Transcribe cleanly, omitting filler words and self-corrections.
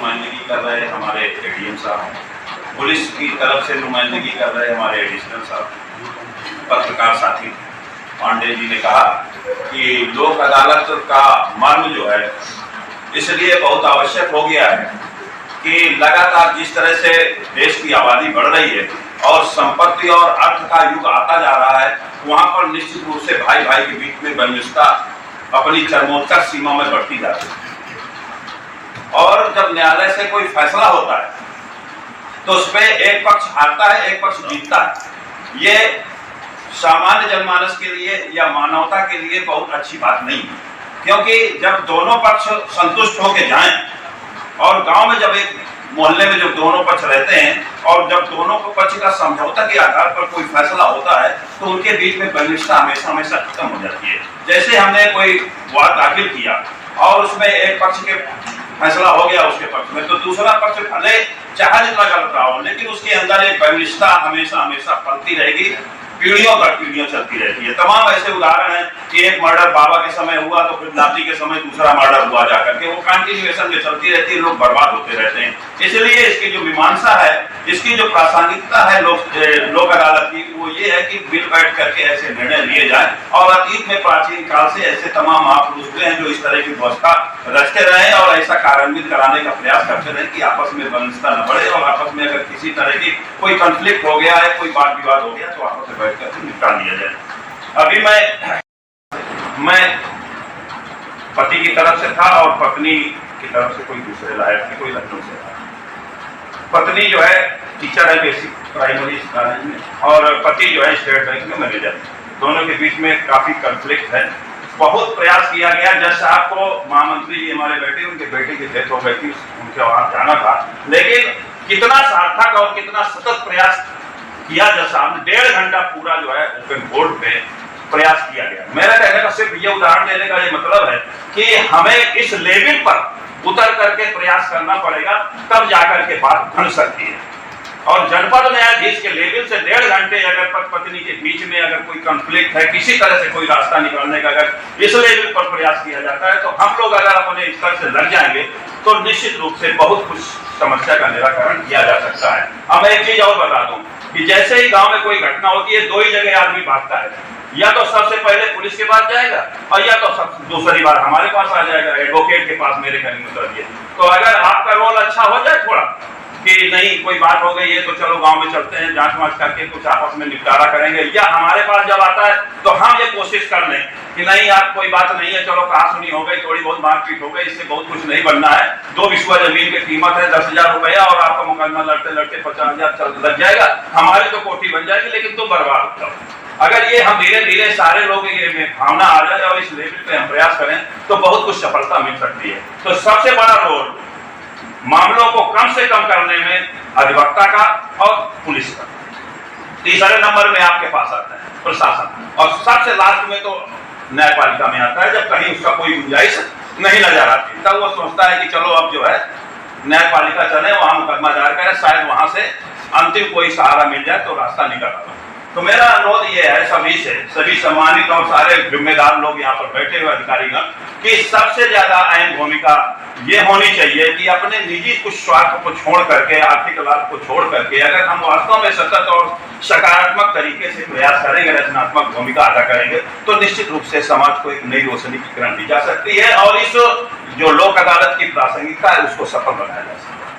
नुमाइंदगी कर रहे हमारे एडीएम साहब, पुलिस की तरफ से नुमाइंदगी कर रहे हमारे एडिशनल साहब, पत्रकार साथी पांडे जी ने कहा कि लोक अदालत का मर्म जो है इसलिए बहुत आवश्यक हो गया है कि लगातार जिस तरह से देश की आबादी बढ़ रही है और संपत्ति और अर्थ का युग आता जा रहा है, वहां पर निश्चित रूप से भाई भाई के बीच में बंदिशता अपनी चरमोत्कर्ष सीमा में बढ़ती जाती है। और जब न्यायालय से कोई फैसला होता है तो उसमें एक पक्ष हारता है, एक पक्ष जीतता है। ये सामान्य जनमानस के लिए या मानवता के लिए बहुत अच्छी बात नहीं है, क्योंकि जब दोनों पक्ष संतुष्ट होकर जाएं और गांव में जब एक मोहल्ले में जब दोनों पक्ष रहते हैं और जब दोनों पक्ष का समझौता के आधार पर कोई फैसला होता है तो उनके बीच में बंदिशता हमेशा हमेशा खत्म हो जाती है। जैसे हमने कोई वाद दाखिल किया और उसमें एक पक्ष के फैसला हो गया उसके पक्ष में, तो दूसरा पक्ष भले चाहे जितना गलत रहा हो, लेकिन उसके अंदर एक बंदिशता हमेशा हमेशा पलती रहेगी, पीढ़ियों तक पीढ़ियां चलती रहती है। तमाम ऐसे उदाहरण हैं कि एक मर्डर बाबा के समय हुआ तो फिर नाती के समय दूसरा मर्डर हुआ जाकर के, वो कंटिन्यूएशन में चलती रहती है, लोग बर्बाद होते रहते हैं। इसलिए इसकी जो मीमांसा है, इसकी जो प्रासंगिकता है लोक अदालत की, वो ये है कि मिल बैठ करके ऐसे निर्णय लिए जाए। और अतीत में प्राचीन काल से ऐसे तमाम महापुरुष हैं जो इस तरह की व्यवस्था रचते रहे और ऐसा कार्यान्वित कराने का प्रयास करते रहे कि आपस में बंदिशता न बढ़े और आपस में अगर किसी तरह की कोई कंफ्लिक्ट हो गया है, कोई वाद विवाद हो गया तो आपस में बैठ करके निपटा लिया जाए। अभी मैं पति की तरफ से था और पत्नी की तरफ से कोई दूसरे लायक थी, कोई लखनऊ से था। पत्नी जो है टीचर है बेसिक प्राइमरी कॉलेज में और पति जो है स्टेट बैंक में मैनेजर। दोनों के बीच में काफी कॉन्फ्लिक्ट है। बहुत प्रयास किया गया। जज साहब को महामंत्री जी हमारे बेटे, उनके बेटे की डेथ हो गई थी, उनके वहां जाना था, लेकिन कितना सार्थक और कितना सतत प्रयास किया जज साहब ने। 1.5 घंटा पूरा जो है ओपन कोर्ट में प्रयास किया गया। मेरा कहने का सिर्फ ये उदाहरण देने का ये मतलब है कि हमें इस लेवल पर उतर करके प्रयास करना पड़ेगा, तब जाकर के बात बन सकती है। और जनपद न्यायाधीश के लेवल से 1.5 घंटे अगर पति पत्नी के बीच में अगर कोई कॉन्फ्लिक्ट है, किसी तरह से कोई रास्ता निकालने का अगर इस लेवल पर प्रयास किया जाता है, तो हम लोग अगर अपने स्तर से लग जाएंगे तो निश्चित रूप से बहुत कुछ समस्या का निराकरण किया जा सकता है। अब एक चीज और बता दूं कि जैसे ही गांव में कोई घटना होती है, 2 ही जगह आदमी भागता है, या तो सबसे पहले पुलिस के पास जाएगा और या तो दूसरी बार हमारे पास आ जाएगा, एडवोकेट के पास मेरे कहने मतलब ये। तो अगर आपका रोल अच्छा हो जाए थोड़ा कि नहीं कोई बात हो गई है तो चलो गांव में चलते हैं, जांच वांच करके कुछ आपस में निपटारा करेंगे, या हमारे पास जब आता है तो हम ये कोशिश कर लें कि नहीं यार कोई बात नहीं है, चलो कहा सुनी हो गई, थोड़ी बहुत मारपीट हो गई, इससे बहुत कुछ नहीं बनना है, 2 बिस्वा जमीन की कीमत है 10,000 रुपया और आपका मुकदमा लड़ते लड़ते 50,000 लग जाएगा, हमारी तो कोठी बन जाएगी लेकिन तुम बर्बाद हो जाओ। अगर ये हम धीरे धीरे सारे लोग ये भावना आ जाए और इस लेवल पे हम प्रयास करें तो बहुत कुछ सफलता मिल सकती है। तो सबसे बड़ा रोल मामलों को कम से कम करने में अधिवक्ता का और पुलिस का। तीसरे नंबर में आपके पास आता है प्रशासन, और सबसे लास्ट में तो न्यायपालिका में आता है। जब कहीं उसका कोई गुंजाइश नहीं नजर आती तब वो सोचता है कि चलो अब जो है न्यायपालिका चले, वहां मुकदमा दायर करें, शायद वहां से अंतिम कोई सहारा मिल जाए तो रास्ता निकल आता। तो मेरा अनुरोध ये है सभी से, सभी सम्मानित और सारे जिम्मेदार लोग यहाँ पर बैठे हुए अधिकारीगण, कि सबसे ज्यादा अहम भूमिका ये होनी चाहिए कि अपने निजी कुछ स्वार्थ को छोड़ करके, आर्थिक लाभ को छोड़ करके, अगर हम वास्तव में सतत और सकारात्मक तरीके से प्रयास करेंगे, रचनात्मक भूमिका अदा करेंगे, तो निश्चित रूप से समाज को एक नई रोशनी की किरण दी जा सकती है और इस जो लोक अदालत की प्रासंगिकता है उसको सफल बनाया जा सकता है।